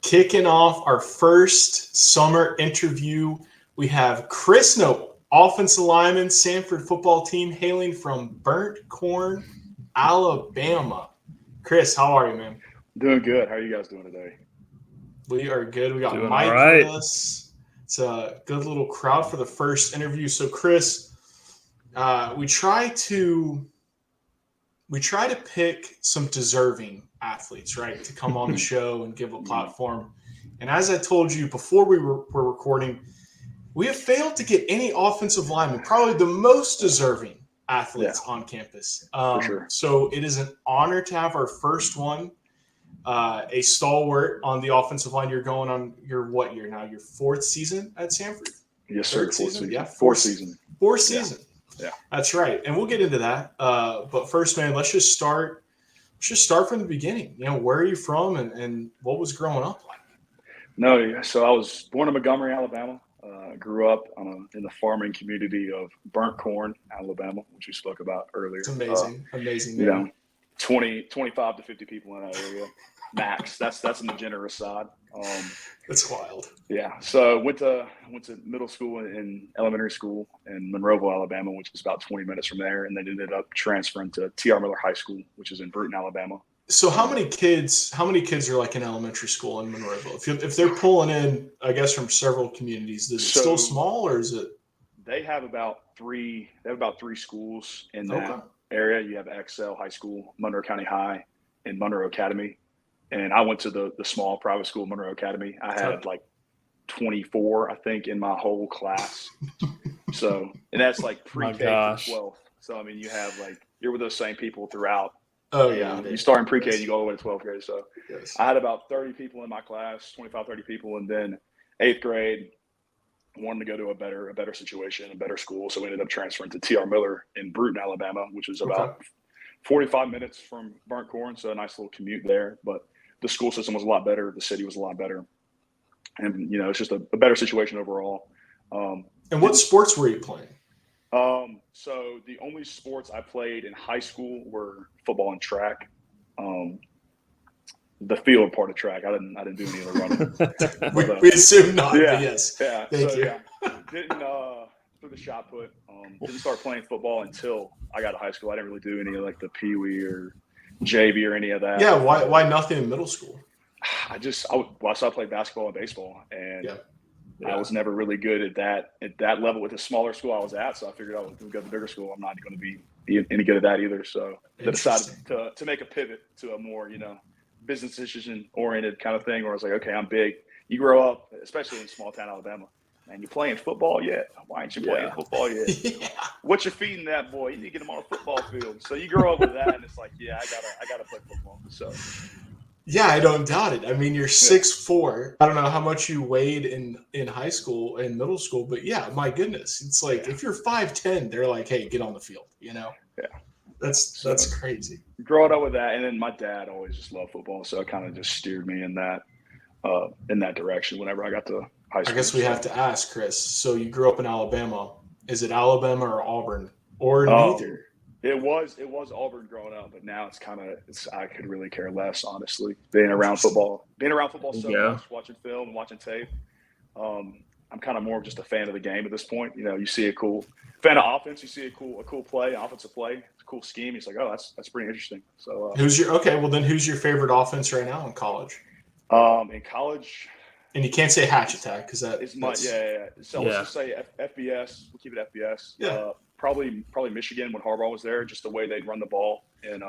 Kicking off our first summer interview, we have Chris Noble, offensive lineman, Samford football team, hailing from Burnt Corn, Alabama. Chris, how are you, man? Doing good. How are you guys doing today? We are good. We got Doing all Mike with right. us. It's a good little crowd for the first interview. So, Chris, we try to pick some deserving athletes, right, to come on the show and give a platform. And as I told you before we were recording, we have failed to get any offensive linemen, probably the most deserving athletes on campus. For sure. So it is an honor to have our first one, a stalwart on the offensive line. You're going on your what year now? Your fourth season at Samford? Yes, sir. Third Fourth season. Yeah, Fourth season. Fourth season. Yeah. That's right. And we'll get into that. But first, man, let's just start from the beginning. You know, where are you from and what was growing up like? No, so I was born in Montgomery, Alabama. Grew up in the farming community of Burnt Corn, Alabama, which we spoke about earlier. It's amazing. Amazing. You know, 25 to 50 people in that area. Max. That's on the generous side. That's wild. Yeah. So went to middle school and elementary school in Monroeville, Alabama, which is about 20 minutes from there, and then ended up transferring to T.R. Miller High School, which is in Bruton, Alabama. So how many kids are like in elementary school in Monroeville? If they're pulling in, I guess, from several communities, is it still small or is it? They have about three schools in that area. You have Excel High School, Monroe County High, and Monroe Academy. And I went to the small private school, Monroe Academy. I had like 24, I think, in my whole class. So, and that's like pre-K to 12. So, I mean, you have you're with those same people throughout. Oh, yeah. You start in pre-K and you go all the way to 12th grade. So, yes. I had about 30 people in my class, 25, 30 people. And then 8th grade, I wanted to go to a better situation, a better school. So, we ended up transferring to T.R. Miller in Bruton, Alabama, which is about 45 minutes from Burnt Corn. So, a nice little commute there. But the school system was a lot better. The city was a lot better. And, you know, it's just a better situation overall. And what sports were you playing? So the only sports I played in high school were football and track. The field part of track, I didn't do any of the running. we assume not. Yeah. Yes. Yeah. Thank you. Yeah. Didn't through the shot put. Didn't start playing football until I got to high school. I didn't really do any of the Pee Wee or JV or any of that. Yeah. Why nothing in middle school? I played basketball and baseball, and I was never really good at that level with the smaller school I was at. So I figured I would go to the bigger school. I'm not going to be any good at that either. So I decided to make a pivot to a more, business decision oriented kind of thing where I was like, okay, I'm big. You grow up, especially in small town Alabama, and you playing football yet? Why ain't you playing football yet? What you feeding that boy? You need to get him on a football field. So you grow up with that, and it's like, I gotta play football. So. Yeah, I don't doubt it. I mean, you're 6'4". I don't know how much you weighed in high school and middle school, but my goodness. It's like if you're 5'10", they're like, hey, get on the field, Yeah. That's crazy. Growing up with that, and then my dad always just loved football, so it kind of just steered me in that direction whenever I got to high school. I guess we have to ask, Chris. So you grew up in Alabama. Is it Alabama or Auburn? Or neither? It was Auburn growing up, but now I could really care less, honestly. Being around football so much, watching film and watching tape. I'm kind of more of just a fan of the game at this point. You see a cool fan of offense, you see a cool play, offensive play, it's a cool scheme. It's like, oh, that's pretty interesting. So who's your favorite offense right now in college? In college, and you can't say Hatch Attack because that is much. So let's just say FBS. We'll keep it FBS. Yeah. Probably Michigan when Harbaugh was there, just the way they'd run the ball, and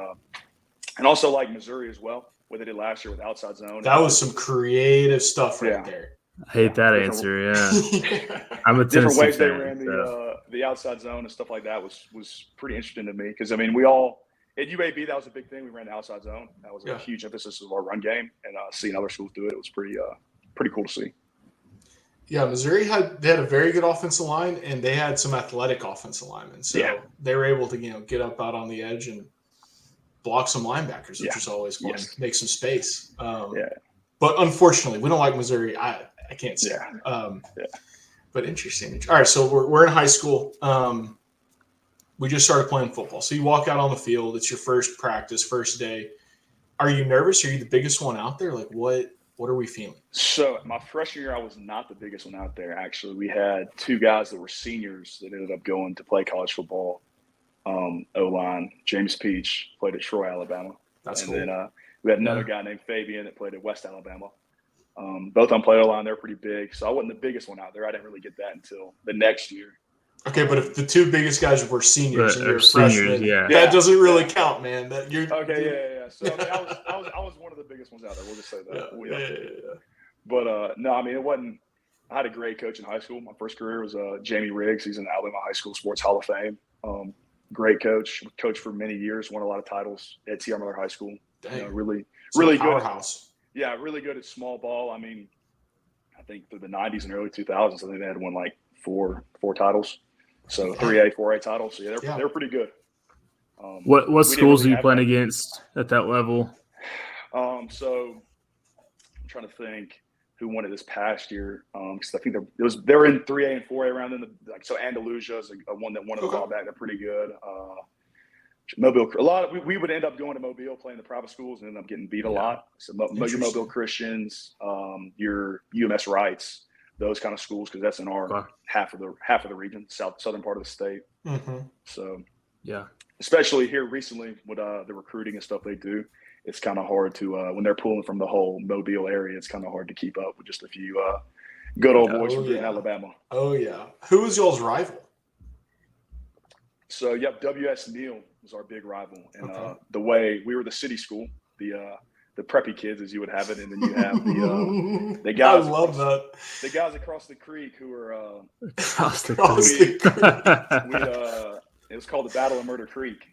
also like Missouri as well, what they did last year with outside zone. That was some creative stuff right there. I hate that answer. Yeah, I'm a different Tennessee ways fan, they ran the outside zone and stuff like that was pretty interesting to me because I mean we all at UAB that was a big thing. We ran the outside zone. That was a huge emphasis of our run game, and seeing other schools do it was pretty cool to see. Yeah, Missouri had a very good offensive line, and they had some athletic offensive linemen. So they were able to get up out on the edge and block some linebackers, which is always fun. Make some space. But unfortunately, we don't like Missouri. I can't say. But interesting. All right, so we're in high school. We just started playing football. So you walk out on the field. It's your first practice, first day. Are you nervous? Are you the biggest one out there? Like what What are we feeling? So my freshman year, I was not the biggest one out there. Actually, we had two guys that were seniors that ended up going to play college football. O-line, James Peach played at Troy, Alabama. That's and cool. Then we had another guy named Fabian that played at West Alabama. Both of them played O-line. They're pretty big. So I wasn't the biggest one out there. I didn't really get that until the next year. Okay, but if the two biggest guys were seniors and you're a freshman, yeah. that doesn't really count, man. That you're okay, yeah. So I mean, I was one of the biggest ones out there. We'll just say that. Yeah. But no, I mean, it wasn't. I had a great coach in high school. My first career was Jamie Riggs. He's in the Alabama High School Sports Hall of Fame. Great coach. Coached for many years. Won a lot of titles at T.R. Miller High School. Dang. Really powerhouse. good. Yeah, really good at small ball. I mean, I think through the 90s and early 2000s, I think they had won like four titles. So 3A, 4A titles. So they're pretty good. What schools are you playing against at that level? So I'm trying to think who won it this past year. Because I think they were in 3A and 4A around in so Andalusia is a one that won it a while back. They're pretty good. Mobile, we would end up going to Mobile playing the private schools and end up getting beat a lot. So your Mobile Christians, your UMS Rights, those kind of schools, because that's in our half of the region, southern part of the state. Mm-hmm. So yeah, especially here recently with the recruiting and stuff they do, it's kind of hard to when they're pulling from the whole Mobile area, it's kind of hard to keep up with just a few good old boys from Alabama. Oh yeah, who was y'all's rival? So W.S. Neal was our big rival, and the way we were the city school, the preppy kids, as you would have it, and then you have the guys. I love that. The guys across the creek who were across the creek. It was called the Battle of Murder Creek.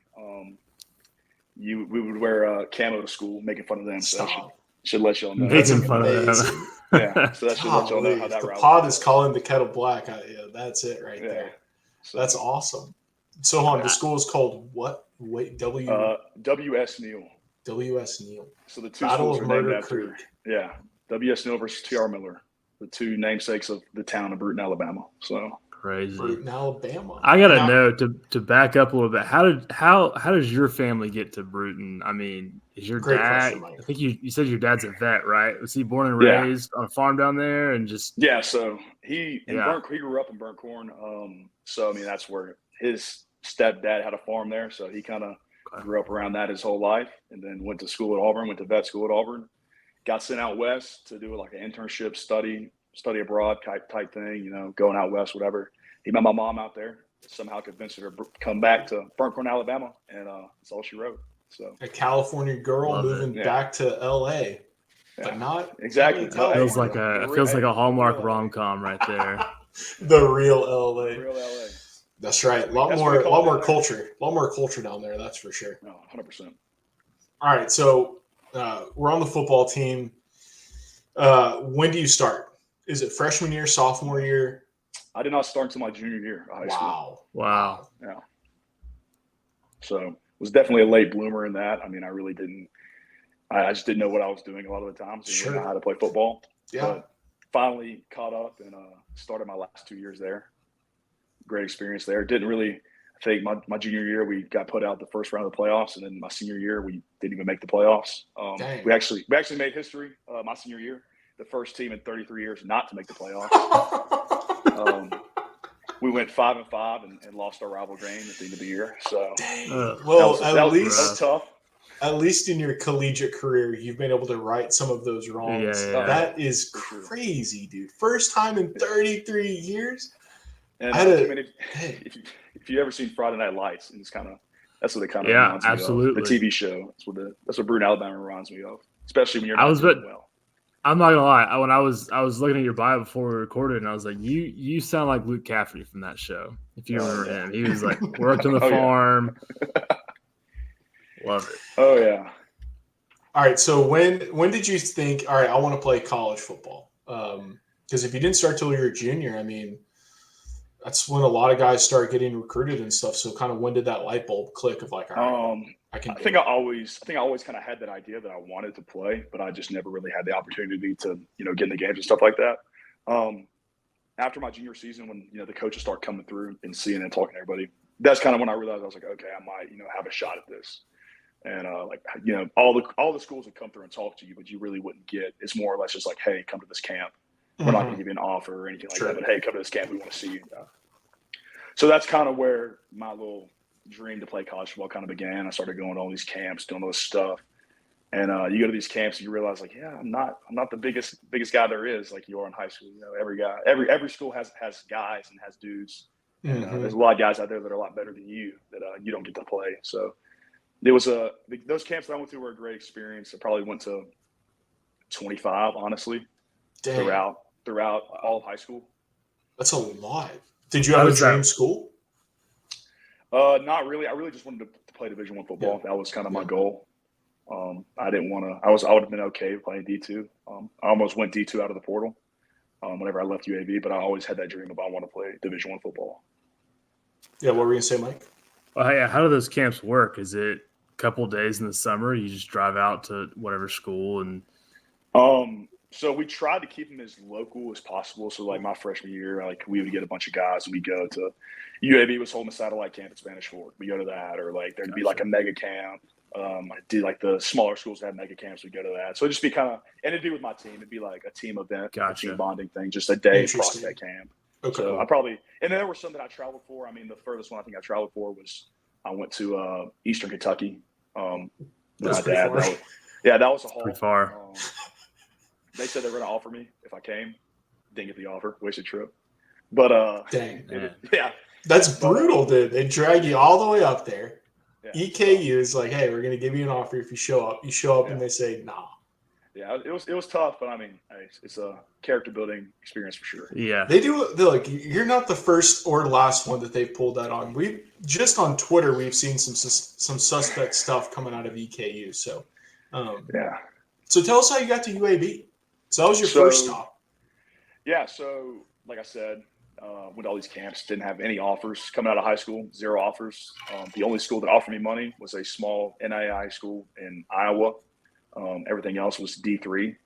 We would wear camo to school, making fun of them. So should let y'all know. Making fun of them. Yeah, so that should let y'all know how that. The pod is calling the kettle black. That's it right there. So, that's awesome. So the school is called what? Wait, W.S. Neal. W.S. Neal. So the two Battle schools of are named Murder after. Creek. Yeah, W.S. Neal versus T.R. Miller, the two namesakes of the town of Bruton, Alabama. So crazy. Bruton, Alabama. I gotta know to back up a little bit. How does your family get to Bruton? I mean, is your dad? I think you said your dad's a vet, right? Was he born and raised on a farm down there, and just? Yeah. So he grew up in Burnt Corn. So I mean, that's where his stepdad had a farm there, so he kind of grew up around that his whole life, and then went to school at Auburn, went to vet school at Auburn, got sent out west to do like an internship, study abroad type thing, going out west, whatever. He met my mom out there, somehow convinced her to come back to Burnt Corn, Alabama, and that's all she wrote. So a California girl moving back to L.A., but not exactly. It feels like a Hallmark rom-com right there. The real L.A. Real L.A. That's right. A lot more culture down there. That's for sure. No, 100%. All right. So we're on the football team. When do you start? Is it freshman year, sophomore year? I did not start until my junior year of high school. Wow. Yeah. So was definitely a late bloomer in that. I mean, I really didn't. I just didn't know what I was doing a lot of the times. Didn't know how to play football. Yeah. But finally caught up and started my last 2 years there. Great experience there. Didn't really, I think my junior year, we got put out the first round of the playoffs. And then my senior year, we didn't even make the playoffs. We actually made history my senior year. The first team in 33 years not to make the playoffs. We went 5-5 and lost our rival game at the end of the year. So, that was tough. At least in your collegiate career, you've been able to right some of those wrongs. Yeah. That is crazy, dude. First time in 33 years. And if you ever seen Friday Night Lights, and that's what it kind of reminds me of. The TV show. That's what Bruton, Alabama reminds me of, especially when you're not doing well. I'm not gonna lie. When I was looking at your bio before we recorded, and I was like, you sound like Luke Caffrey from that show. If you remember him, he was like worked on the farm. Love it. Oh yeah. All right. So when did you think? All right, I want to play college football. Because if you didn't start till you were a junior, I mean, that's when a lot of guys start getting recruited and stuff. So kind of when did that light bulb click of like, all right, I think I always kind of had that idea that I wanted to play, but I just never really had the opportunity to, get in the games and stuff like that. After my junior season, when, the coaches start coming through and seeing and talking to everybody, that's kind of when I realized I was like, okay, I might, have a shot at this. And all the schools would come through and talk to you, but you really wouldn't get. It's more or less just like, hey, come to this camp. We're not going to give you an offer or anything like that, but hey, come to this camp. We want to see you. So that's kind of where my little dream to play college football kind of began. I started going to all these camps, doing all this stuff. And you go to these camps and you realize, like, yeah, I'm not the biggest guy there is, like you are in high school. Every school has guys and has dudes. And there's a lot of guys out there that are a lot better than you that you don't get to play. So there was those camps that I went to were a great experience. I probably went to 25, honestly, throughout all of high school. That's a lot. Did you have a dream school? Not really. I really just wanted to play Division I football. Yeah. That was kind of my goal. I didn't want to. I would have been okay playing D2. I almost went D2 out of the portal whenever I left UAB, but I always had that dream about I want to play Division I football. Yeah, what were you gonna say, Mike? Well, how do those camps work? Is it a couple of days in the summer? You just drive out to whatever school and. So we tried to keep them as local as possible. So like my freshman year, like we would get a bunch of guys and we go to UAB was holding a satellite camp at Spanish Fork. We go to that, or like there'd be like a mega camp. I did like the smaller schools that had mega camps. We go to that. So it'd just be kind of, and it'd be with my team. It'd be like a team event, a team bonding thing, just a day prospect camp. Okay. So and then there were some that I traveled for. I mean, the furthest one I think I traveled for was I went to Eastern Kentucky. That's pretty far. That was a haul. Pretty far. They said they were going to offer me if I came. Didn't get the offer. Wasted trip. But dang, yeah, that's brutal, dude. They drag you all the way up there. Yeah. EKU is like, hey, we're going to give you an offer if you show up. You show up and they say, nah. Yeah, it was tough, but I mean, it's a character building experience for sure. Yeah, they're like, you're not the first or last one that they've pulled that on. We just on Twitter, we've seen some suspect stuff coming out of EKU. So, yeah. So tell us how you got to UAB. So that was your first stop. Yeah. So like I said, went to all these camps, didn't have any offers coming out of high school, 0 offers. The only school that offered me money was a small NAIA school in Iowa. Everything else was D3.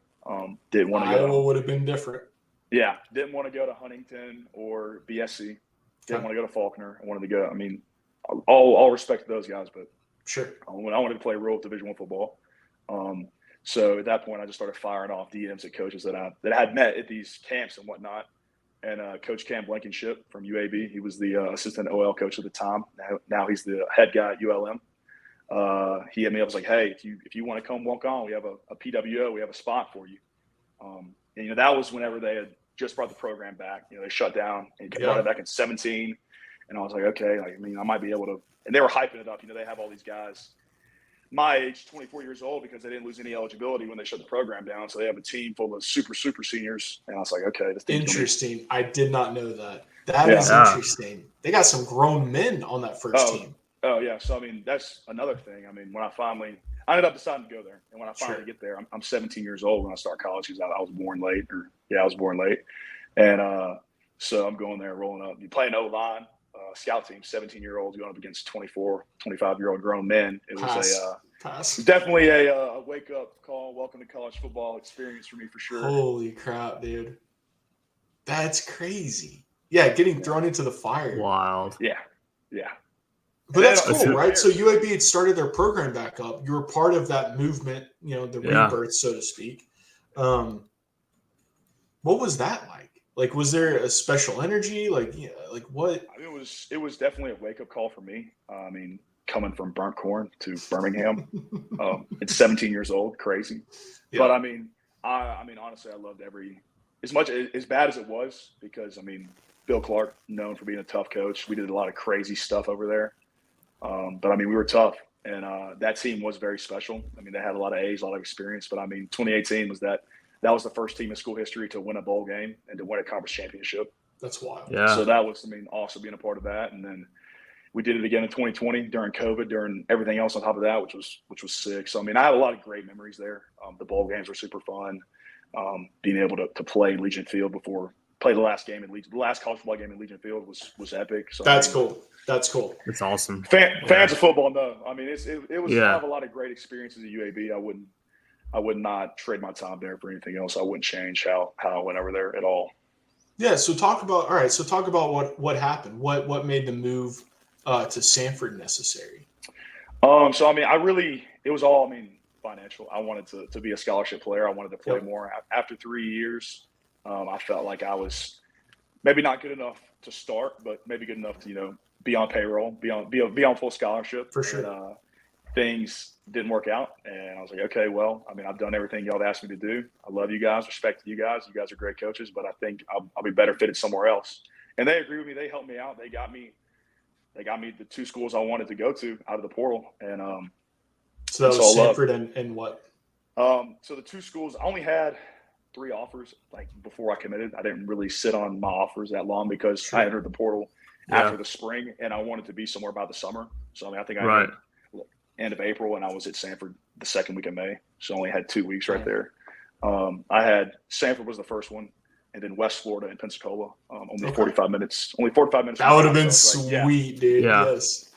Didn't want to go. Iowa would have been different. Yeah. Didn't want to go to Huntington or BSC. Didn't want to go to Faulkner. I wanted to go. I mean, all respect to those guys, but sure. When I wanted to play real Division I football. So at that point, I just started firing off DMs at coaches that I had met at these camps and whatnot. And Coach Cam Blankenship from UAB, he was the assistant OL coach at the time. Now he's the head guy at ULM. He hit me up, was like, hey, if you want to come walk on, we have a PWO, we have a spot for you. And that was whenever they had just brought the program back. They shut down and brought it back in 2017. And I was like, okay, I might be able to. And they were hyping it up. They have all these guys my age, 24 years old, because they didn't lose any eligibility when they shut the program down. So they have a team full of super seniors. And I was like, okay, this thing's interesting. I did not know that. That is interesting. They got some grown men on that first team. Oh, yeah. So, I mean, that's another thing. I mean, when I ended up deciding to go there. And when I finally get there, I'm 17 years old when I start college because I was born late. I was born late. And so I'm going there, rolling up. You play an O-line. Scout team, 17-year-olds going up against 24, 25-year-old grown men. It was definitely a wake-up call, welcome to college football experience for me for sure. Holy crap, dude. That's crazy. Yeah, getting thrown into the fire. Wild. Yeah. But that's cool, right? So UAB had started their program back up. You were part of that movement, the rebirth, so to speak. What was that like? Like, was there a special energy? Like what? I mean, it was definitely a wake up call for me. I mean, coming from Burnt Corn to Birmingham, it's 17 years old, crazy. Yeah. But I mean, honestly, I loved as bad as it was, because I mean, Bill Clark, known for being a tough coach. We did a lot of crazy stuff over there, but I mean, we were tough, and that team was very special. I mean, they had a lot of age, a lot of experience. But I mean, 2018 was that was the first team in school history to win a bowl game and to win a conference championship. That's wild. Yeah. So that was, awesome being a part of that. And then we did it again in 2020 during COVID, during everything else on top of that, which was sick. So, I had a lot of great memories there. The bowl games were super fun. Being able to play Legion Field play the last game in Legion, the last college football game in Legion Field was epic. So That's cool. That's cool. It's awesome. Fans of football know. I mean, it was I have a lot of great experiences at UAB. I would not trade my time there for anything else. I wouldn't change how I went over there at all. Yeah. So talk about what happened. What made the move to Samford necessary? So I mean, it was all financial. I wanted to be a scholarship player. I wanted to play more. After 3 years, I felt like I was maybe not good enough to start, but maybe good enough to be on payroll, be on full scholarship. For sure. And, things didn't work out, and I was like, okay, well, I mean, I've done everything y'all have asked me to do. I love you guys, respect you guys. You guys are great coaches, but I think I'll be better fitted somewhere else. And they agree with me. They helped me out. They got me the 2 schools I wanted to go to out of the portal. And so that was Samford and what? So the 2 schools, I only had 3 offers before I committed. I didn't really sit on my offers that long because I entered the portal after the spring, and I wanted to be somewhere by the summer. So I mean, I think I entered end of April, and I was at Samford the second week of May. So I only had 2 weeks right there. I had Samford was the first one, and then West Florida and Pensacola. Only 45 minutes. Only 45 minutes. That would have been sweet, dude. Yeah. Yes.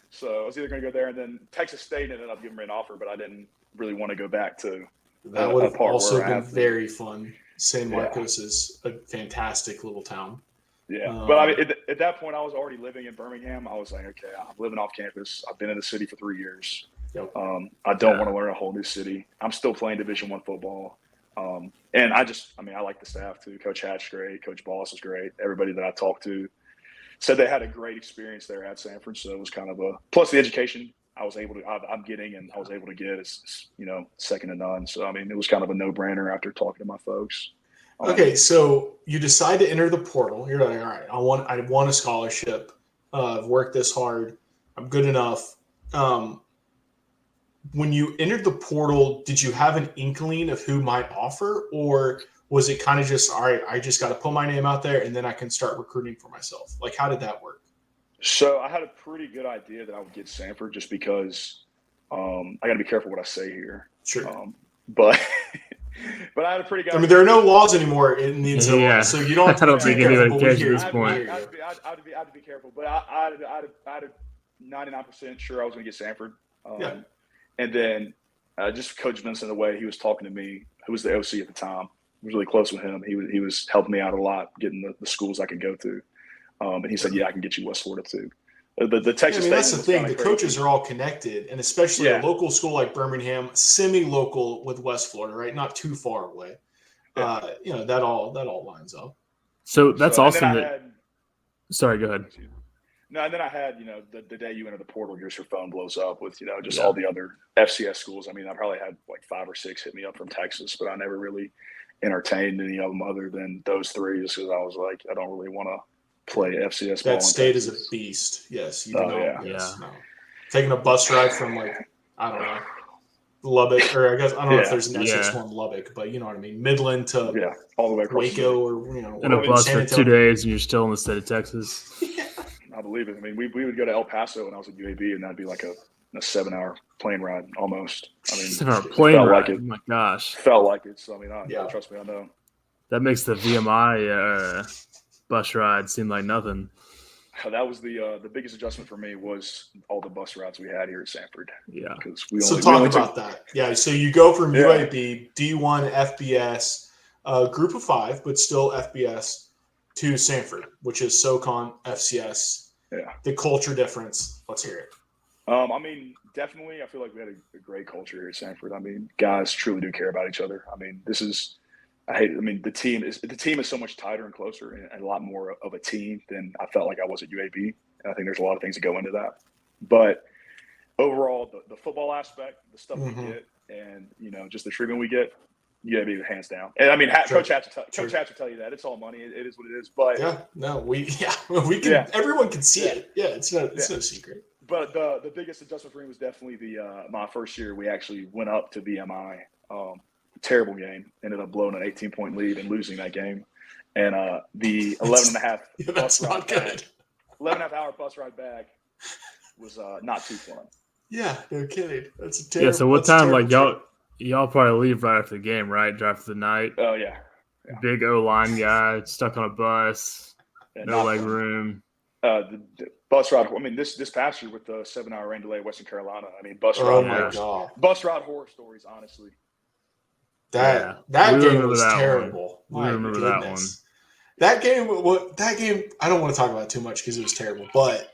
So I was either going to go there, and then Texas State ended up giving me an offer, but I didn't really want to go back to. That would have also been very fun. San Marcos is a fantastic little town. Yeah, but I mean, at that point, I was already living in Birmingham. I was like, okay, I'm living off campus. I've been in the city for 3 years. Yep. I don't want to learn a whole new city. I'm still playing Division I football. And I like the staff too. Coach Hatch is great. Coach Boss is great. Everybody that I talked to said they had a great experience there at Samford. So it was kind of plus the education I'm getting and I was able to get is second to none. So, I mean, it was kind of a no-brainer after talking to my folks. Okay, so you decide to enter the portal. You're like, all right, I want a scholarship. I've worked this hard. I'm good enough. When you entered the portal, did you have an inkling of who might offer, or was it kind of just, all right, I just got to put my name out there and then I can start recruiting for myself? Like, how did that work? So I had a pretty good idea that I would get Samford just because I got to be careful what I say here. Sure. But I had a pretty good. I mean, there are no laws anymore in the NCAA, so you don't have to. I don't think anyone cares at this point. I had to be careful, but I had 99% sure I was going to get Samford. And then just Coach Vincent, the way he was talking to me, who was the OC at the time, I was really close with him. He was helping me out a lot, getting the schools I could go to. And he said, "Yeah, I can get you West Florida too." The Texas. That's the thing. The coaches are all connected, and especially a local school like Birmingham, semi-local with West Florida, right? Not too far away. That all lines up. So that's awesome. Sorry, go ahead. No, and then I had the day you enter the portal, your phone blows up with just all the other FCS schools. I mean, I probably had like 5 or 6 hit me up from Texas, but I never really entertained any of them other than those 3, just because I was like, I don't really want to play FCS ball. That state is a beast. Yes, you do know. Yes, no. Taking a bus ride from I don't know, Lubbock, or I guess I don't know if there's an SS1 Lubbock, but you know what I mean, Midland to all the way across Waco, or in a bus for 2 days, and you're still in the state of Texas. I believe it. I mean, we would go to El Paso when I was at UAB, and that'd be like a 7-hour plane ride almost. I mean, 7-hour plane ride. Like it. Oh my gosh, felt like it. So I mean, trust me, I know. That makes the VMI bus ride seem like nothing. That was the biggest adjustment for me was all the bus routes we had here at Samford. Yeah. Talk about that. Yeah. So you go from UAB, D1, FBS, group of 5, but still FBS, to Samford, which is SoCon, FCS. Yeah. The culture difference. Let's hear it. I mean, definitely, I feel like we had a great culture here at Samford. I mean, guys truly do care about each other. I mean, the team is so much tighter and closer and a lot more of a team than I felt like I was at UAB. And I think there's a lot of things that go into that. But overall, the football aspect, the stuff we get, and just the treatment we get, UAB hands down. And I mean, Coach Hatch will tell you that it's all money. It is what it is. But we can. Everyone can see it. Yeah, it's no secret. But the biggest adjustment for me was definitely my first year. We actually went up to VMI. Terrible game. Ended up blowing an 18-point lead and losing that game. And the 11.5 that's not good. 11.5 hour bus ride back was not too fun. Yeah, no kidding. That's a terrible. Yeah. So what time? Like y'all probably leave right after the game, right? Drive for the night. Oh yeah. Big O-line guy stuck on a bus. No leg room. The bus ride. I mean, this past year with the 7-hour rain delay in Western Carolina. I mean, bus ride horror stories. Honestly. That game was terrible. I remember that one. That game. I don't want to talk about it too much because it was terrible. But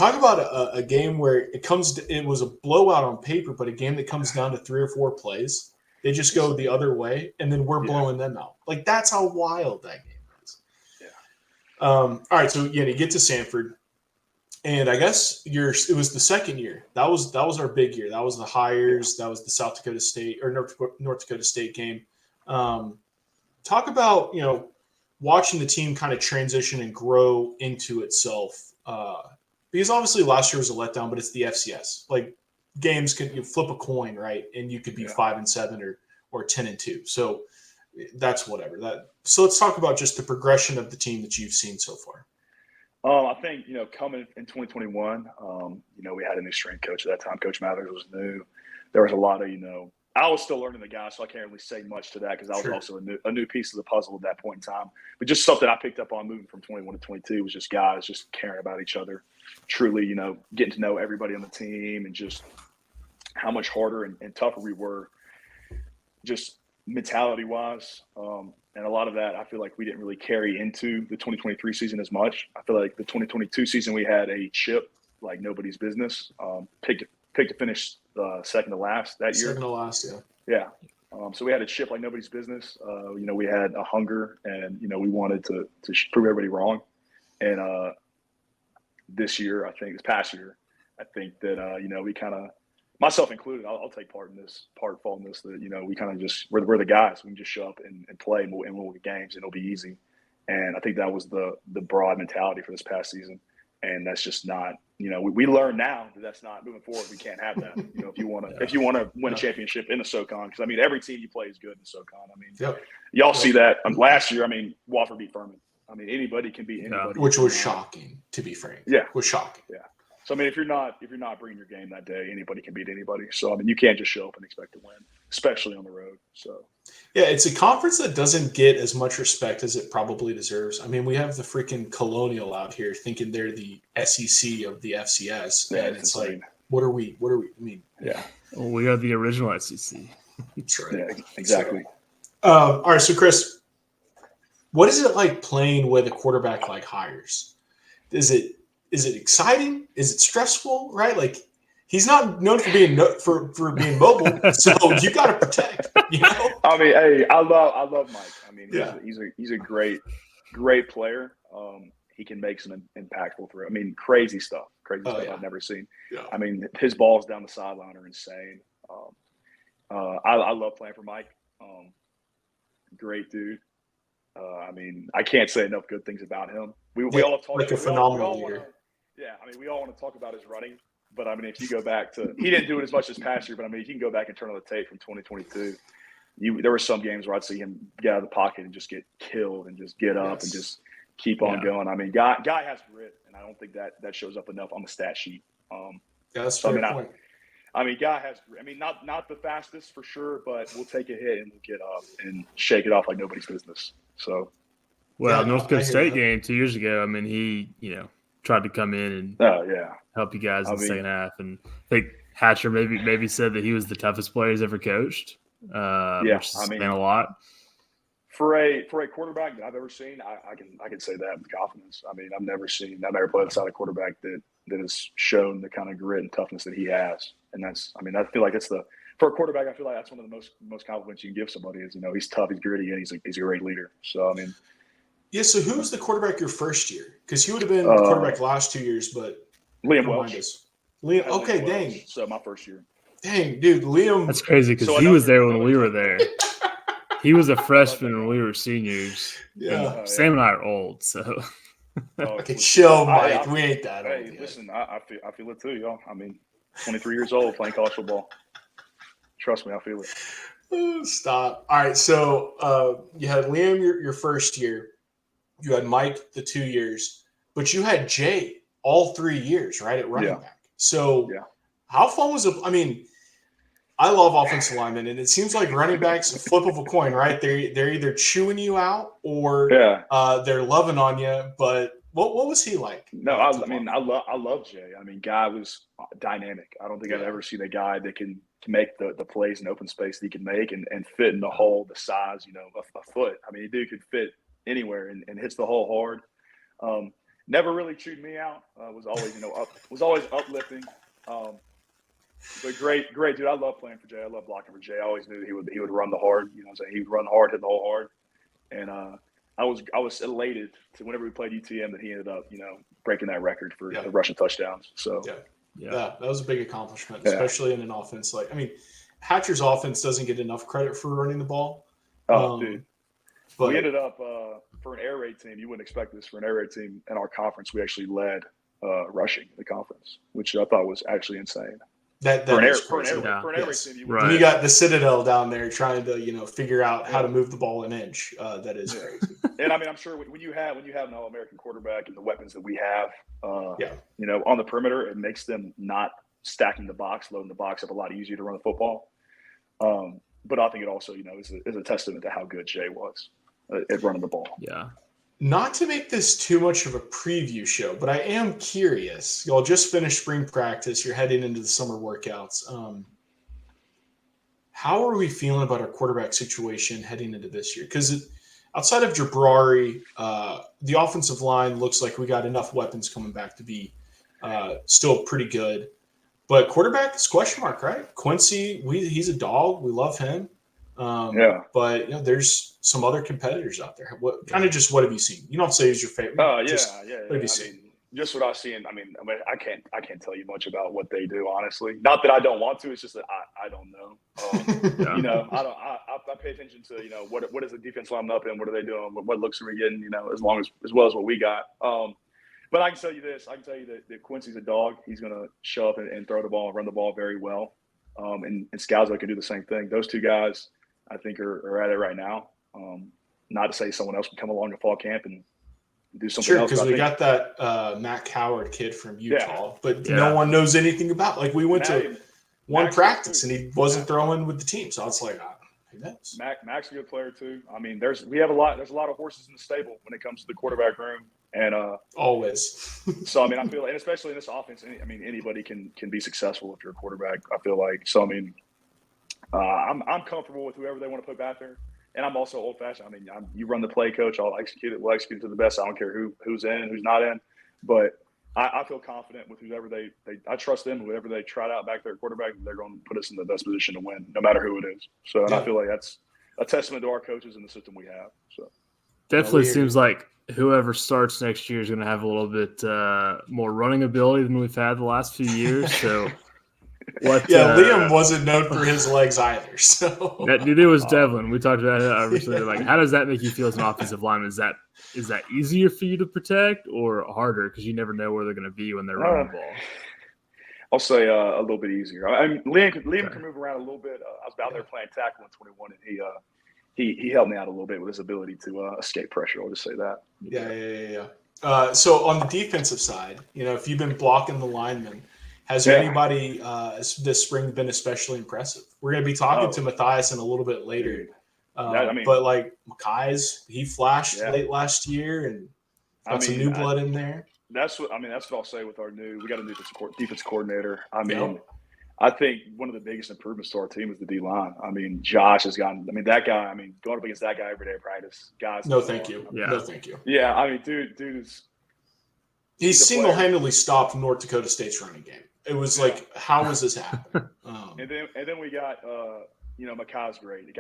Talk about a game where it was a blowout on paper, but a game that comes down to 3 or 4 plays. They just go the other way, and then we're blowing them out. Like, that's how wild that game is. Yeah. All right, so you get to Samford, and I guess it was the second year. That was our big year. That was the hires. That was the South Dakota State or North Dakota State game. Talk about watching the team kind of transition and grow into itself. Because obviously last year was a letdown, but it's the FCS. Like, games you flip a coin, right? And you could be 5-7 or 10-2. So that's whatever. So let's talk about just the progression of the team that you've seen so far. I think, coming in 2021, we had a new strength coach at that time. Coach Mathers was new. There was a lot of, I was still learning the guy, so I can't really say much to that because I was also a new piece of the puzzle at that point in time. But just something I picked up on moving from 21 to 22 was just guys just caring about each other, truly, getting to know everybody on the team and just how much harder and tougher we were just mentality-wise. And a lot of that I feel like we didn't really carry into the 2023 season as much. I feel like the 2022 season we had a chip like nobody's business. Picked to finish second to last that year. Second to last, yeah. So we had a chip like nobody's business. We had a hunger, and we wanted to prove everybody wrong. And this past year, I think that we kind of, myself included, I'll take fault in this. That we kind of just we're the guys. We can just show up and play, and we'll win games, and it'll be easy. And I think that was the broad mentality for this past season. And that's just not, we learn now that that's not moving forward. We can't have that. If you want to win a championship in the SoCon, because every team you play is good in the SoCon. Y'all see that last year. Wofford beat Furman. Anybody can beat anybody, which was shocking, to be frank. Yeah, was shocking. Yeah. So if you're not bringing your game that day, anybody can beat anybody. So you can't just show up and expect to win, especially on the road. So. Yeah, it's a conference that doesn't get as much respect as it probably deserves. We have the freaking Colonial out here thinking they're the SEC of the FCS, and it's insane. Like, what are we? Yeah, well, we are the original SEC. That's right. Yeah, exactly. All right, so Chris, what is it like playing with a quarterback like Hires? Is it exciting? Is it stressful? Right, like. He's not known for being for being mobile, so you got to protect. Hey, I love Mike. He's a great player. He can make some impactful throws. Crazy stuff I've never seen. Yeah. His balls down the sideline are insane. I love playing for Mike. Great dude. I can't say enough good things about him. We all talk like a phenomenal leader. We all want to talk about his running. But, if you go back to – he didn't do it as much as past year, but, you can go back and turn on the tape from 2022. There were some games where I'd see him get out of the pocket and just get killed and just get up and just keep on going. Guy has grit, and I don't think that shows up enough on the stat sheet. That's a fair point. Guy has grit. Not the fastest for sure, but we'll take a hit and we'll get up and shake it off like nobody's business. So. Well, North Dakota State game 2 years ago, he, tried to come in and help you guys in the second half. And I think Hatcher maybe said that he was the toughest player he's ever coached. Which is saying a lot. For a quarterback that I've ever seen, I can say that with confidence. I've never played outside a quarterback that has shown the kind of grit and toughness that he has. And that's I feel like it's for a quarterback, I feel like that's one of the most compliments you can give somebody is, he's tough, he's gritty, and he's a great leader. So yeah, so who was the quarterback your first year? Because he would have been the quarterback last 2 years, but Liam Welch. Liam, okay, Liam dang. Welch. So my first year. Dang, dude, Liam. That's crazy because he was there when we were there. He was a freshman when we were seniors. Yeah. Sam and I are old, so. Okay, chill, Mike. We ain't that old yet. Listen, I feel it too, y'all. 23 years old playing college football. Trust me, I feel it. Oh, stop. All right, so you had Liam your first year. You had Mike the 2 years, but you had Jay all 3 years, right, at running back. So how fun was it? I love offensive linemen, and it seems like running backs, a flip of a coin, right? They're either chewing you out or they're loving on you. But what was he like? No, I love Jay. Guy was dynamic. I don't think I've ever seen a guy that can make the plays in open space that he can make and fit in the hole the size, a foot. The dude could fit anywhere and hits the hole hard. never really chewed me out. Was always uplifting. But great dude. I love playing for Jay. I love blocking for Jay. I always knew he would run the hard. You know what I'm saying? He would run hard, hit the hole hard. And I was elated to whenever we played UTM that he ended up, breaking that record for the rushing touchdowns. So yeah, that was a big accomplishment, especially in an offense Hatcher's offense doesn't get enough credit for running the ball. Dude. But we ended up for an air raid team. You wouldn't expect this for an air raid team in our conference. We actually led rushing the conference, which I thought was actually insane. For an air raid team, when you got the Citadel down there trying to figure out how to move the ball an inch, that is crazy. And I mean, I'm sure when you have an All-American quarterback and the weapons that we have, on the perimeter, it makes them not stacking the box, loading the box up a lot easier to run the football. But I think it also, is a testament to how good Jay was at running the ball. Yeah. Not to make this too much of a preview show, but I am curious. Y'all just finished spring practice. You're heading into the summer workouts. How are we feeling about our quarterback situation heading into this year? Because outside of Jabrari, the offensive line looks like we got enough weapons coming back to be still pretty good. But quarterback is question mark, right? Quincy, he's a dog. We love him. But there's some other competitors out there. What have you seen? You don't say who's your favorite. What have you seen? Just what I've seen. I mean, I can't tell you much about what they do, honestly. Not that I don't want to. It's just that I don't know. I pay attention to what is the defense lining up in? What are they doing? What looks are we getting? As well as what we got. But I can tell you this. I can tell you that Quincy's a dog. He's going to show up and throw the ball and run the ball very well. And Scalzo can do the same thing. Those two guys, I think, are at it right now. Not to say someone else can come along in fall camp and do something else. Because we got that Matt Coward kid from Utah, but no one knows anything about. We went to one practice and he wasn't throwing with the team, so it's like, who knows? Mac's a good player too. I mean, there's a lot of horses in the stable when it comes to the quarterback room, and always. So I mean, I feel, and especially in this offense, anybody can be successful if you're a quarterback. I feel like so. I mean, I'm comfortable with whoever they want to put back there. And I'm also old-fashioned. I mean, you run the play, coach. I'll execute it. We'll execute it to the best. I don't care who's in, who's not in. But I feel confident with whoever I trust them. Whoever they trot out back there at quarterback, they're going to put us in the best position to win, no matter who it is. So, and I feel like that's a testament to our coaches and the system we have. So, definitely seems like whoever starts next year is going to have a little bit more running ability than we've had the last few years. So. Liam wasn't known for his legs either. So neither was Devlin. We talked about it obviously. How does that make you feel as an offensive lineman? Is that easier for you to protect or harder because you never know where they're going to be when they're running the ball? I'll say a little bit easier. I mean, Liam can move around a little bit. I was out there playing tackle in 21, and he helped me out a little bit with his ability to escape pressure. I'll just say that. Yeah. So on the defensive side, if you've been blocking the linemen. Has anybody this spring been especially impressive? We're going to be talking to Matthias in a little bit later. But Makai's, he flashed late last year and got some new blood in there. That's what I'll say with we got a new defense coordinator. I mean, I think one of the biggest improvements to our team is the D-line. I mean, Josh has gotten – that guy, going up against that guy every day of practice. Guys, no, thank you. No, thank you. Yeah, I mean, dude is – He's single-handedly stopped North Dakota State's running game. It was how was this happening? And then we got Makai's great. The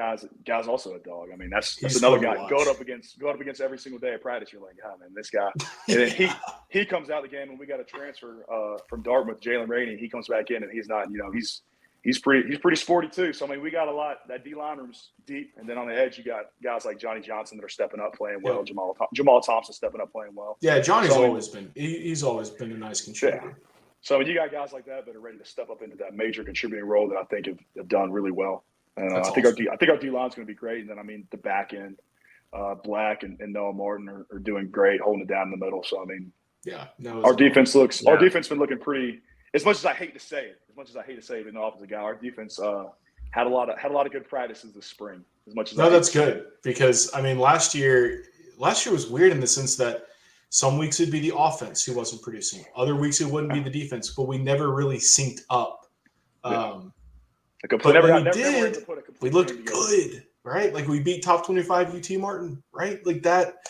guy's also a dog. I mean, that's another guy going up against every single day of practice. You're like, man, this guy. And then he comes out of the game, and we got a transfer from Dartmouth, Jalen Rainey. He comes back in, and he's not. He's pretty sporty too. So I mean, we got a lot. That D line room's deep, and then on the edge you got guys like Johnny Johnson that are stepping up playing well. Jamal Thompson stepping up playing well. Yeah, Johnny's always been. He's always been a nice contributor. Yeah. So you got guys like that are ready to step up into that major contributing role that I think have done really well. And I think our D line's going to be great. And then the back end, Black and Noah Martin are doing great, holding it down in the middle. So our defense been looking pretty. As much as I hate to say it, being the offensive guy, our defense had a lot of good practices this spring. As much as that's good because last year was weird in the sense that. Some weeks it'd be the offense who wasn't producing. Other weeks it wouldn't be the defense, but we never really synced up. But when we did, we looked good, right? We beat top 25 UT Martin, right? That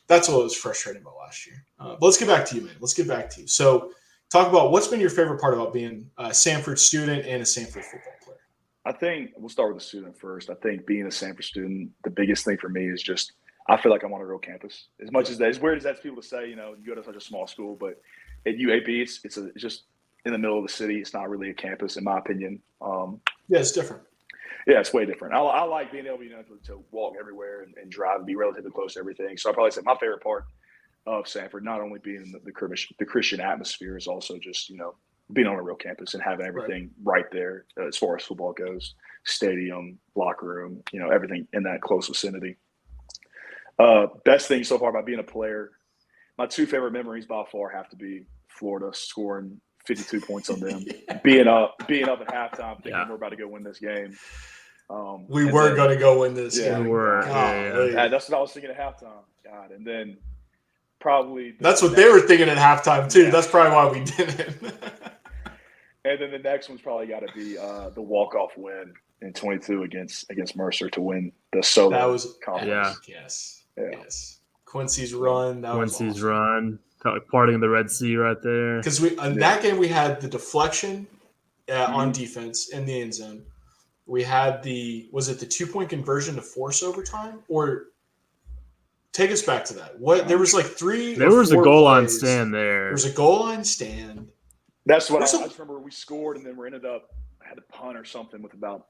That's what was frustrating about last year. But let's get back to you, man. Let's get back to you. So talk about what's been your favorite part about being a Samford student and a Samford football player. I think we'll start with the student first. I think being a Samford student, the biggest thing for me is just I feel like I'm on a real campus. As much as that, as weird as that's people to say, you go to such a small school, but at UAB, it's just in the middle of the city. It's not really a campus, in my opinion. Yeah, it's different. Yeah, it's way different. I like being able, to walk everywhere and drive and be relatively close to everything. So I probably say my favorite part of Samford, not only being the Christian atmosphere, is also just being on a real campus and having everything right there as far as football goes, stadium, locker room, everything in that close vicinity. Best thing so far about being a player, my two favorite memories by far have to be Florida scoring 52 points on them, being up at halftime, thinking we're about to go win this game. We were going to go win this game. We were. That's what I was thinking at halftime. God, and then probably that's what they were thinking at halftime too. Yeah. That's probably why we didn't. And then the next one's probably got to be the walk-off win in 22 against Mercer to win the solo. That was conference. Yes. Quincy's run. Quincy's run. Parting the Red Sea right there. Because that game we had the deflection on defense in the end zone. We had was it the 2-point conversion to force overtime? Or take us back to that. There was like three. There was a goal line stand there. There was a goal line stand. That's what I just remember. We scored and then we ended up had a punt or something with about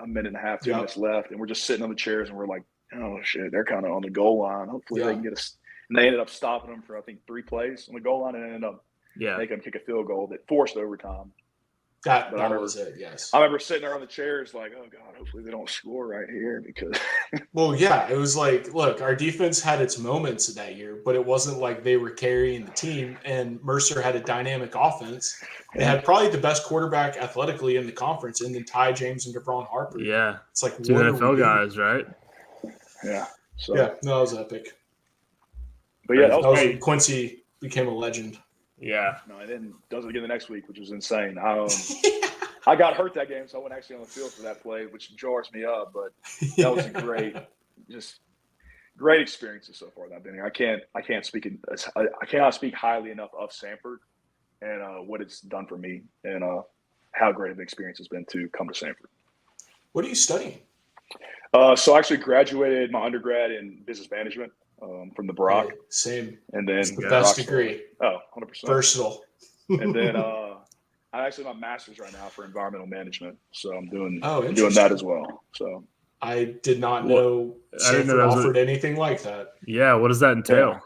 a minute and a half, 2 minutes left, and we're just sitting on the chairs and we're like, oh shit, they're kind of on the goal line. Hopefully they can get us. And they ended up stopping them for I think 3 plays on the goal line and ended up making them kick a field goal that forced overtime. That was it, yes. I remember sitting there on the chairs like, oh, God, hopefully they don't score right here because – Well, yeah, it was like, look, our defense had its moments that year, but it wasn't like they were carrying the team, and Mercer had a dynamic offense. They had probably the best quarterback athletically in the conference, and then Ty James and Devron Harper. Yeah. It's like 2 NFL guys, right? Yeah. So. Yeah, that was epic. But, yeah, that was when Quincy became a legend. Yeah. No, and then does it again the next week, which was insane. I got hurt that game, so I wasn't actually on the field for that play, which jars me up. But that was a great experiences so far that I've been here. I cannot speak highly enough of Samford and what it's done for me and how great of an experience it's been to come to Samford. What are you studying? So I actually graduated my undergrad in business management. From the Brock. Same. And then it's the best degree. Oh, 100%. Versatile. And then I actually have my master's right now for environmental management. So I'm doing that as well. So I did not know Samford offered anything like that. Yeah, what does that entail?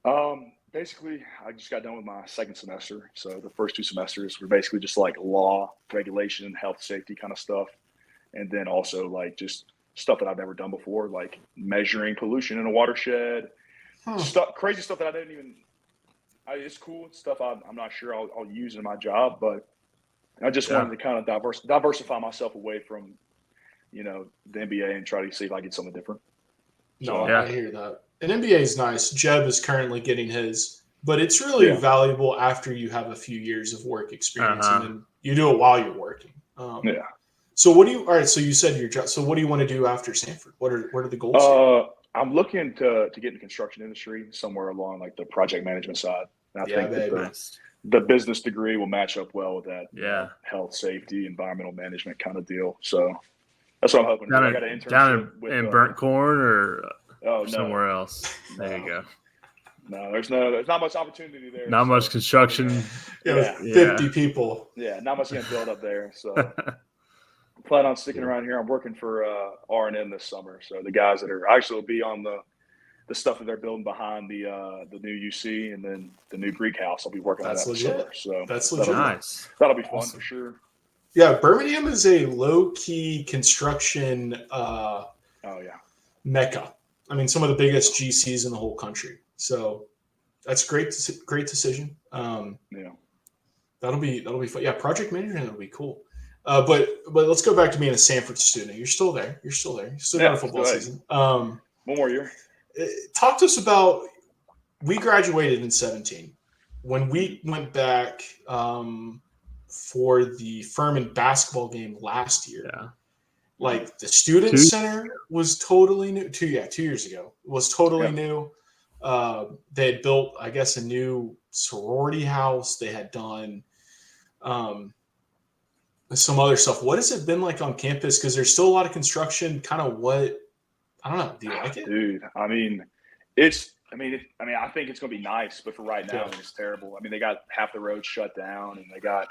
Yeah. Basically, I just got done with my second semester. So the first 2 semesters were basically just like law, regulation, health, safety kind of stuff. And then also like just stuff that I've never done before, like measuring pollution in a watershed, crazy stuff that I didn't even. It's cool. It's stuff I'm not sure I'll use in my job, but I just wanted to kind of diversify myself away from, the NBA and try to see if I get something different. No, I hear that. And NBA is nice. Jeb is currently getting his, but it's really valuable after you have a few years of work experience, and then you do it while you're working. So what do you? All right. So you said your job. So what do you want to do after Samford? What are the goals? I'm looking to get in the construction industry somewhere along like the project management side. And I think the business degree will match up well with that. Yeah. Health, safety, environmental management kind of deal. So that's what I'm hoping. I got an internship down in Burnt Corn or somewhere else. There you go. No, there's not much opportunity there. Not much construction. 50 people. Yeah, not much getting built up there. So. Plan on sticking around here. I'm working for R&M this summer. So the guys that are actually will be on the stuff that they're building behind the new UC and then the new Greek house. I'll be working on that this summer. So that's legit. Nice. That'll be fun for sure. Yeah, Birmingham is a low-key construction mecca. I mean, some of the biggest GCs in the whole country. So that's great decision. That'll be fun. Yeah, project management will be cool. But let's go back to being a Samford student. You're still there. You still got a football season. One more year. Talk to us about. We graduated in 2017. When we went back for the Furman basketball game last year, like the student center was totally new. 2 years ago was totally new. They had built, I guess, a new sorority house. They had done some other stuff. What has it been like on campus? Because there's still a lot of construction. Kind of what, I don't know. Do you like it? Dude, I think it's going to be nice, but for right now, it's terrible. I mean, they got half the roads shut down, and they got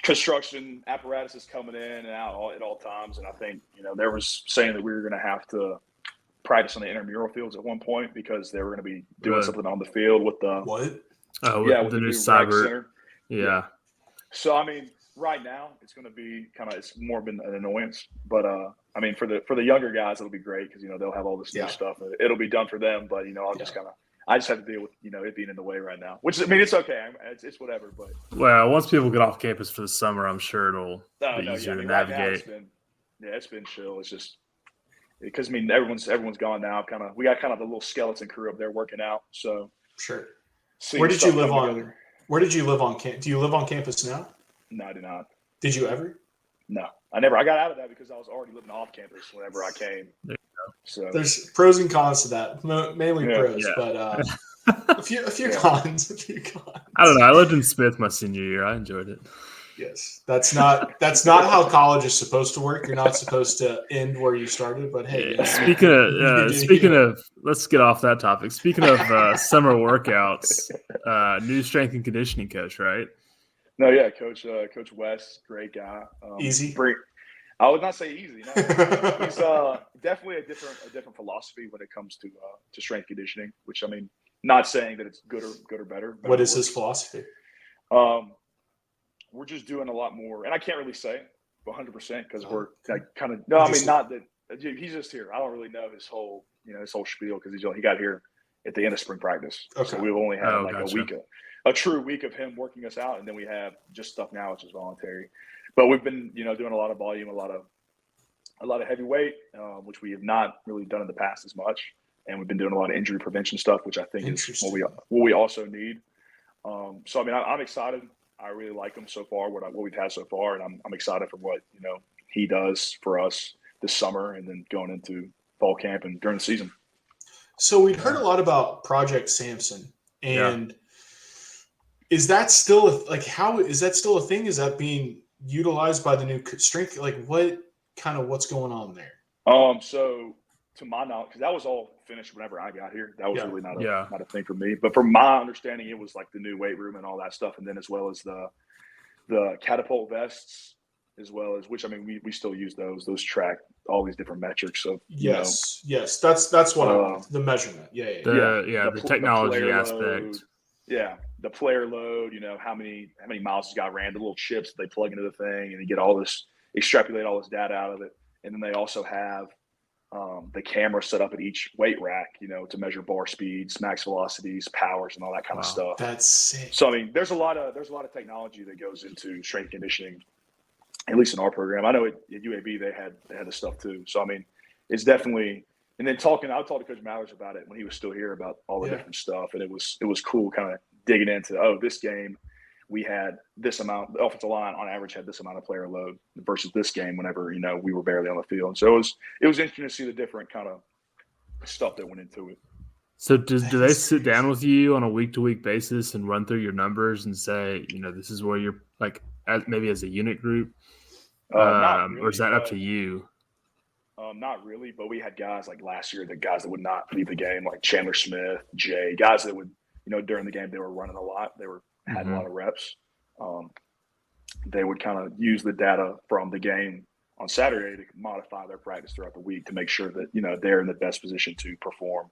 construction apparatuses coming in and out at all times. And I think, there was saying that we were going to have to practice on the intramural fields at one point because they were going to be doing something on the field with the what? With the new cyber center. Yeah. So I mean, right now it's going to be it's more been an annoyance, but I mean for the younger guys it'll be great because they'll have all this new stuff. It'll be done for them, but I just have to deal with it being in the way right now. Which it's okay, it's whatever. But once people get off campus for the summer, I'm sure it'll be easier to navigate. Right now it's been chill. It's just because everyone's gone now. We got the little skeleton crew up there working out. So sure. Where did you live on? Where did you live on campus? Do you live on campus now? No, I do not. Did you ever? No, I never. I got out of that because I was already living off campus whenever I came. There you go. So there's pros and cons to that. Mainly pros, but a few cons. I don't know. I lived in Smith my senior year. I enjoyed it. Yes, that's not how college is supposed to work. You're not supposed to end where you started. But hey, speaking of, let's get off that topic. Speaking of summer workouts, new strength and conditioning coach, right? No, yeah, Coach West, great guy. Easy. I would not say easy. No. He's definitely a different philosophy when it comes to strength conditioning. Which I mean, not saying that it's good or better. What is his philosophy? We're just doing a lot more, and I can't really say 100% because we're kind of not that he's just here. I don't really know his whole spiel because he got here at the end of spring practice. Okay. So we've only had a true week of him working us out, and then we have just stuff now which is voluntary. But we've been doing a lot of volume, a lot of heavy weight, which we have not really done in the past as much, and we've been doing a lot of injury prevention stuff, which I think is what we also need. So I mean, I'm excited. I really like him so far, what we've had so far, and I'm excited for what he does for us this summer, and then going into fall camp and during the season. So we'd heard a lot about Project Samson, and is that still is that still a thing? Is that being utilized by the new strength? What's going on there? So to my knowledge, because that was all finished whenever I got here. That was really not a thing for me. But from my understanding, it was like the new weight room and all that stuff, and then as well as the catapult vests, as well as which I mean we still use those. Those track all these different metrics. So yes, that's what I want. The measurement. The technology aspect. The player load. How many miles has got ran, the little chips they plug into the thing, and you get all this, extrapolate all this data out of it, and then they also have the camera set up at each weight rack, to measure bar speeds, max velocities, powers, and all that kind of stuff. That's sick. So I mean, there's a lot of technology that goes into strength conditioning, at least in our program. I know at UAB they had the stuff too. So I mean, it's definitely. And then I talked to Coach Mallers about it when he was still here about all the different stuff, and it was cool, kind of digging into this game. We had this amount. The offensive line, on average, had this amount of player load versus this game. Whenever we were barely on the field, and so it was interesting to see the different kind of stuff that went into it. So do they sit down with you on a week-to-week basis and run through your numbers and say, this is where you're maybe as a unit group, really, or is that up to you? Not really, but we had guys like last year, the guys that would not leave the game, like Chandler Smith, Jay, guys that would during the game they were running a lot. They had a lot of reps. They would kind of use the data from the game on Saturday to modify their practice throughout the week to make sure that, they're in the best position to perform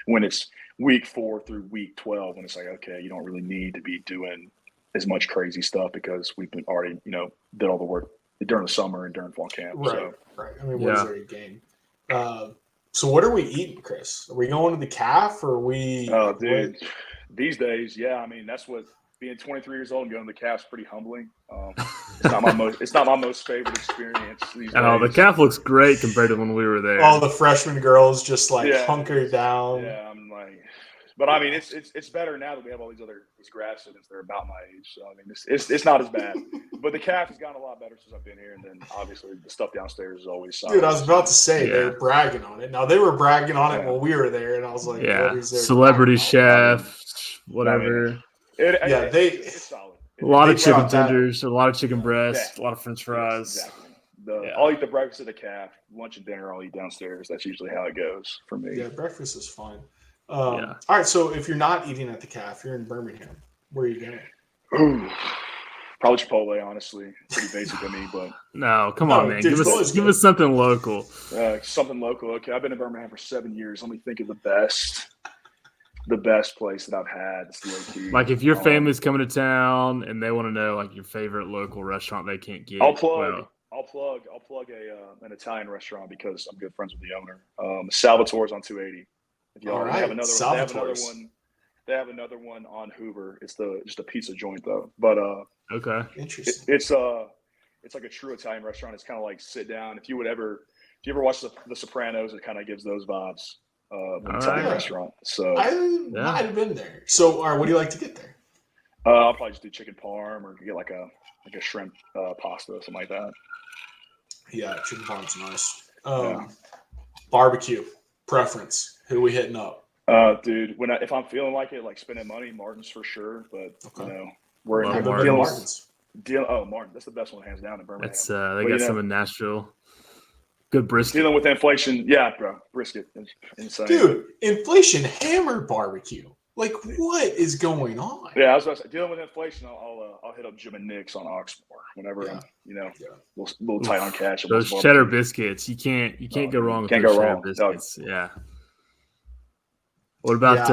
when it's week 4 through week 12, when it's like, okay, you don't really need to be doing as much crazy stuff because we've been already, did all the work during the summer and during fall camp. Right. I mean, what is there a game? So what are we eating, Chris? Are we going to the calf or are we? Oh, dude. These days, I mean, that's what being 23 years old and going to the calf's pretty humbling. It's not my most favorite experience these days. The calf looks great compared to when we were there. All the freshman girls just hunkered down. Yeah, I'm like, but I mean, it's better now that we have all these grad students that are about my age. So I mean, it's not as bad. But the calf has gotten a lot better since I've been here, and then obviously the stuff downstairs is always solid. Dude, I was about to say they were bragging on it. Now they were bragging on it while we were there, and I was was like, what is there? Celebrity Chef, whatever. It's solid. A lot of chicken tenders, a lot of chicken breasts, a lot of French fries. Yes, exactly. I'll eat the breakfast at the calf. Lunch and dinner, I'll eat downstairs. That's usually how it goes for me. Yeah, breakfast is fine. All right, so if you're not eating at the calf, you're in Birmingham. Where are you going? Ooh, probably Chipotle, honestly. Pretty basic of me, but no, come on, man. Give us something local. Something local. Okay, I've been in Birmingham for 7 years. Let me think of the best place that I've had. It's low-key. Like if your family's coming to town and they want to know like your favorite local restaurant they can't get. I'll plug an Italian restaurant because I'm good friends with the owner. Salvatore's on 280. If y'all have another one. They have another one on Hoover. It's just a pizza joint though. But okay, interesting. It's like a true Italian restaurant. It's kind of like sit down. If you ever watch The Sopranos, it kind of gives those vibes. Italian restaurant. So I might have been there. So, all right, what do you like to get there? I'll probably just do chicken parm or get like a shrimp pasta or something like that. Yeah, chicken parm's nice. Barbecue preference. Who we hitting up? Dude, if I'm feeling like it, like spending money, Martin's for sure. But we're in Martin's. Martin, that's the best one hands down in Birmingham. That's they got some in Nashville. Good brisket. Dealing with inflation, yeah, bro. Brisket, insane. Dude, inflation hammered barbecue. Like, what is going on? Yeah, I was about to say, dealing with inflation, I'll hit up Jim and Nick's on Oxmoor whenever I'm, a little tight on cash. Those cheddar biscuits, you can't go wrong with those cheddar biscuits. No. Yeah. What about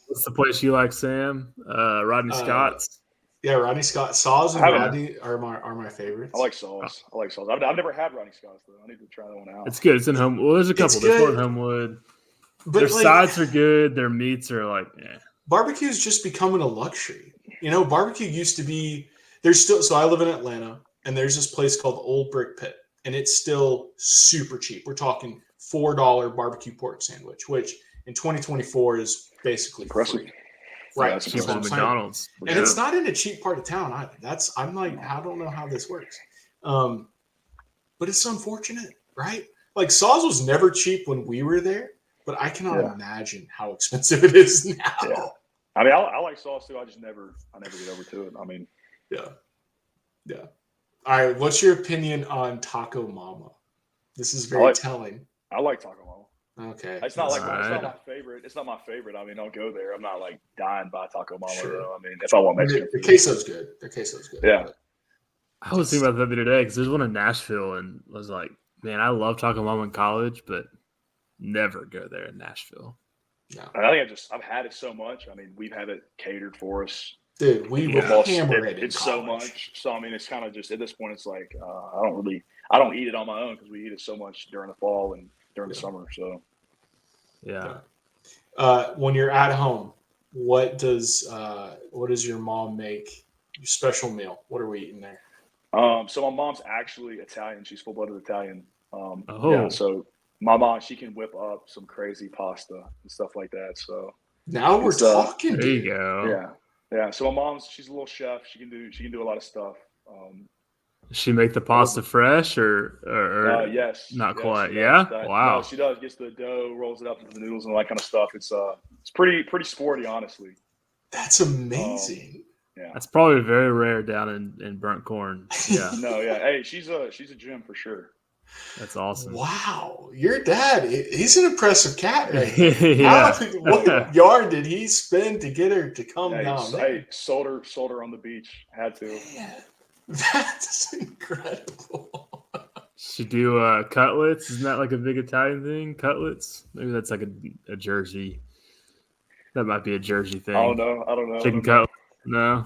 what's the place you like, Sam? Rodney Scott's. Yeah, Rodney Scott. Saws and Rodney are my favorites. I like Saws. I've never had Rodney Scott's though. I need to try that one out. It's good. It's in Homewood. Well, there's a couple. There's one in Homewood. But their sides are good. Their meats are like, Barbecue is just becoming a luxury. Barbecue used to be. There's still. So I live in Atlanta, and there's this place called Old Brick Pit, and it's still super cheap. We're talking $4 barbecue pork sandwich, which in 2024 is basically impressive. Free. Right, it's cheaper than McDonald's, and it's not in a cheap part of town either. I'm like, I don't know how this works, but it's unfortunate, right? Like Saws was never cheap when we were there, but I cannot imagine how expensive it is now. Yeah. I mean, I like Saws too. I never get over to it. I mean, yeah. All right, what's your opinion on Taco Mama? This is very telling. I like Taco Mama. Okay. It's not my favorite. It's not my favorite. I mean, I'll go there. I'm not like dying by Taco Mama. Sure. I mean, if I want Mexican food. The queso's good. Yeah. I was thinking about that the other day because there's one in Nashville and I was like, man, I love Taco Mama in college, but never go there in Nashville. No. I think I've had it so much. I mean, we've had it catered for us. Dude, we hammer it. It's so much. So I mean, it's kind of just at this point, it's like I don't eat it on my own because we eat it so much during the fall and during the summer. So when you're at home, what does your mom make? Your special meal? What are we eating there? So my mom's actually Italian. She's full-blooded Italian. So my mom, she can whip up some crazy pasta and stuff like that. So now we're talking. There you go. Yeah. So my she's a little chef. She can do a lot of stuff. Does she make the pasta fresh or yes, not quite? Yeah. Wow. No, she does. Gets the dough, rolls it up into the noodles and all that kind of stuff. It's pretty sporty, honestly. That's amazing. Yeah. That's probably very rare down in Burnt Corn. Yeah. No, yeah. Hey, she's a gem for sure. That's awesome. Wow. Your dad, he's an impressive cat, right? What Yeah. yard did he spend to get her to come down there? Hey, sold her on the beach. Had to. Man, that's incredible. Should do cutlets. Isn't that like a big Italian thing? Cutlets? Maybe that's like a Jersey. That might be a Jersey thing. I don't know. Chicken cutlet? No.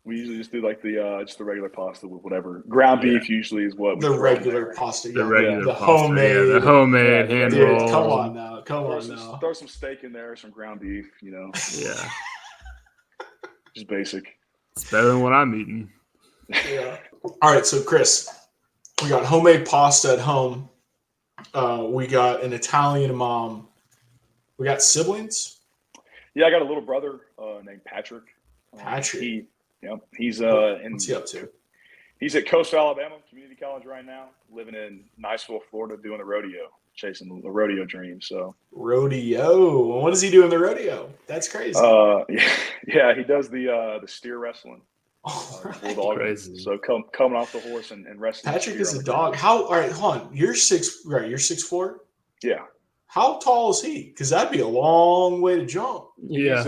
We usually just do like the regular pasta with whatever. Ground beef usually is what the regular pasta. The regular the pasta. Homemade. Yeah, the homemade hand roll. Come on now. Throw some steak in there, some ground beef, Yeah. Just basic. It's better than what I'm eating. Yeah. All right, so Chris, we got homemade pasta at home. We got an Italian mom. We got siblings. Yeah, I got a little brother named Patrick. Patrick. He's what's he up to? He's at Coastal Alabama Community College right now, living in Niceville, Florida, doing the rodeo. chasing the rodeo dream. So rodeo. What does he do in the rodeo? That's crazy. Yeah, he does the steer wrestling. Crazy. So coming off the horse and wrestling. Patrick is a dog. All right, hold on. You're 6'4"? Yeah. How tall is he? Because that'd be a long way to jump. Yeah.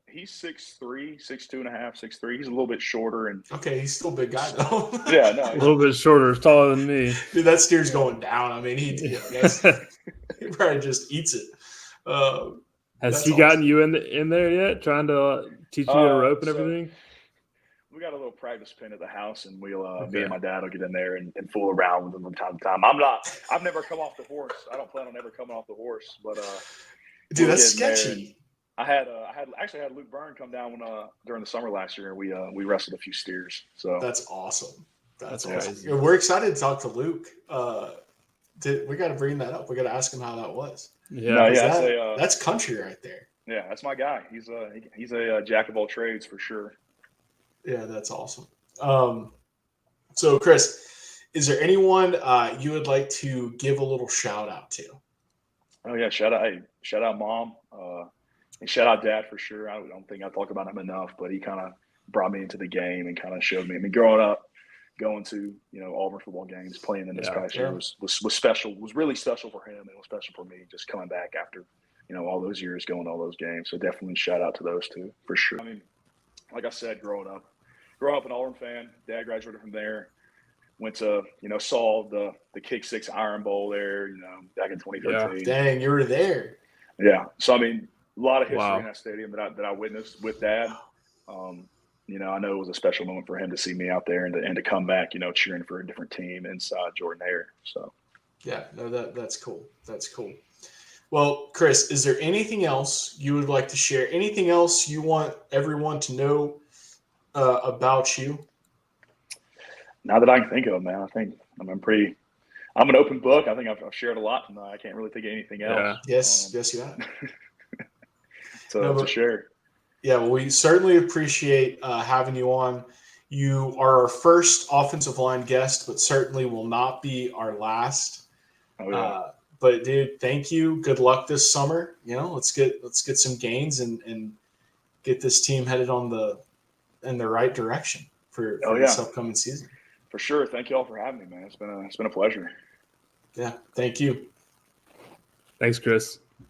He's 6'3", 6'2.5", 6'3". He's a little bit shorter and okay, he's still a big guy though. Yeah, no, a little bit shorter, taller than me. Dude, that steer's going down. I mean, he probably just eats it. Has he gotten you in there yet? Trying to teach you the rope and everything? We got a little practice pin at the house, and we'll me and my dad will get in there and fool around with him from time to time. I've never come off the horse. I don't plan on ever coming off the horse, but dude, that's sketchy. I had Luke Byrne come down during the summer last year, and we wrestled a few steers. So that's awesome. That's crazy. We're excited to talk to Luke. We got to bring that up. We got to ask him how that was. Yeah, that's country right there. Yeah, that's my guy. He's a jack of all trades for sure. Yeah, that's awesome. So Chris, is there anyone you would like to give a little shout out to? Oh yeah, shout out Mom. And shout out Dad for sure. I don't think I talk about him enough, but he kind of brought me into the game and kind of showed me. I mean, growing up, going to Auburn football games, playing in this past year was special. Was really special for him, and it was special for me just coming back after all those years, going to all those games. So definitely shout out to those two for sure. I mean, like I said, growing up an Auburn fan. Dad graduated from there. Went to saw the Kick Six Iron Bowl there. Back in 2013. Yeah. Dang, you were there. Yeah. So I mean, a lot of history in that stadium that I witnessed with Dad. I know it was a special moment for him to see me out there and to come back, cheering for a different team inside Jordan Hare. So, yeah, no, that's cool. That's cool. Well, Chris, is there anything else you would like to share? Anything else you want everyone to know about you? Not that I can think of, man. I think I'm an open book. I think I've shared a lot tonight. I can't really think of anything else. Yeah. Yes, you have. So to share. Yeah, well, we certainly appreciate having you on. You are our first offensive line guest, but certainly will not be our last. Oh, yeah. But dude, thank you. Good luck this summer. Let's get some gains and get this team headed in the right direction for this upcoming season. For sure. Thank you all for having me, man. It's been a pleasure. Yeah, thank you. Thanks, Chris.